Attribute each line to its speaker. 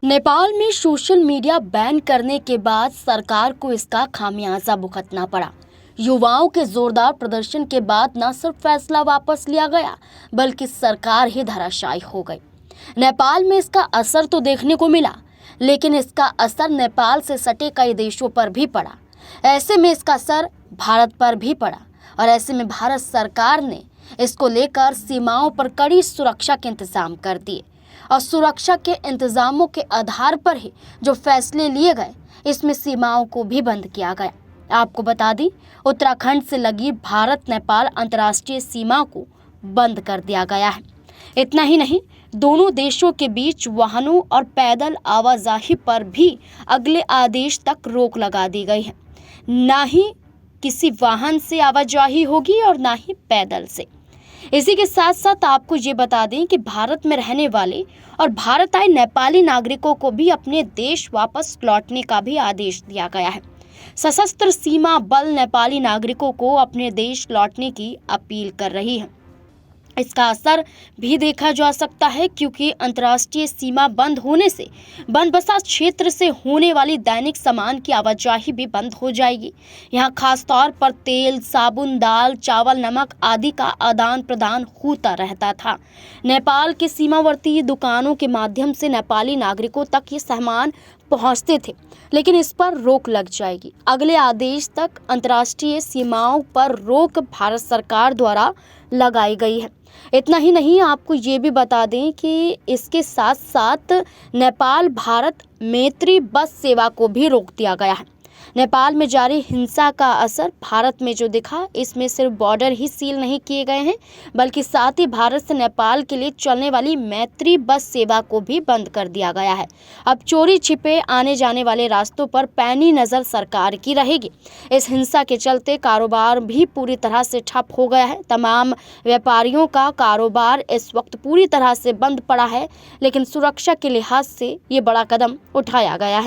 Speaker 1: नेपाल में social media ban करने के बाद सरकार को इसका खामियाजा भुगतना पड़ा। युवाओं के जोरदार प्रदर्शन के बाद न सिर्फ फैसला वापस लिया गया बल्कि सरकार ही धराशायी हो गई। नेपाल में इसका असर तो देखने को मिला, लेकिन इसका असर नेपाल से सटे कई देशों पर भी पड़ा। ऐसे में इसका असर भारत पर भी पड़ा और ऐसे में भारत सरकार ने इसको लेकर सीमाओं पर कड़ी सुरक्षा के इंतजाम कर दिए और सुरक्षा के इंतजामों के आधार पर ही जो फैसले लिए गए, इसमें सीमाओं को भी बंद किया गया। आपको बता दें, उत्तराखंड से लगी भारत नेपाल अंतर्राष्ट्रीय सीमा को बंद कर दिया गया है। इतना ही नहीं, दोनों देशों के बीच वाहनों और पैदल आवाजाही पर भी अगले आदेश तक रोक लगा दी गई है। ना ही किसी वाहन से आवाजाही होगी और ना ही पैदल से। इसी के साथ साथ आपको ये बता दें कि भारत में रहने वाले और भारत आए नेपाली नागरिकों को भी अपने देश वापस लौटने का भी आदेश दिया गया है। सशस्त्र सीमा बल नेपाली नागरिकों को अपने देश लौटने की अपील कर रही है। इसका असर भी देखा जा सकता है, क्योंकि अंतर्राष्ट्रीय सीमा बंद होने से बनबसा क्षेत्र से होने वाली दैनिक सामान की आवाजाही भी बंद हो जाएगी। यहाँ खास तौर पर तेल, साबुन, दाल, चावल, नमक आदि का आदान प्रदान होता रहता था। नेपाल के सीमावर्ती दुकानों के माध्यम से नेपाली नागरिकों तक ये सामान पहुंचते थे, लेकिन इस पर रोक लग जाएगी। अगले आदेश तक अंतर्राष्ट्रीय सीमाओं पर रोक भारत सरकार द्वारा लगाई गई है। इतना ही नहीं, आपको ये भी बता दें कि इसके साथ साथ नेपाल भारत मैत्री बस सेवा को भी रोक दिया गया है। नेपाल में जारी हिंसा का असर भारत में जो दिखा, इसमें सिर्फ बॉर्डर ही सील नहीं किए गए हैं, बल्कि साथ ही भारत से नेपाल के लिए चलने वाली मैत्री बस सेवा को भी बंद कर दिया गया है। अब चोरी छिपे आने जाने वाले रास्तों पर पैनी नज़र सरकार की रहेगी। इस हिंसा के चलते कारोबार भी पूरी तरह से ठप हो गया है। तमाम व्यापारियों का कारोबार इस वक्त पूरी तरह से बंद पड़ा है, लेकिन सुरक्षा के लिहाज से ये बड़ा कदम उठाया गया है।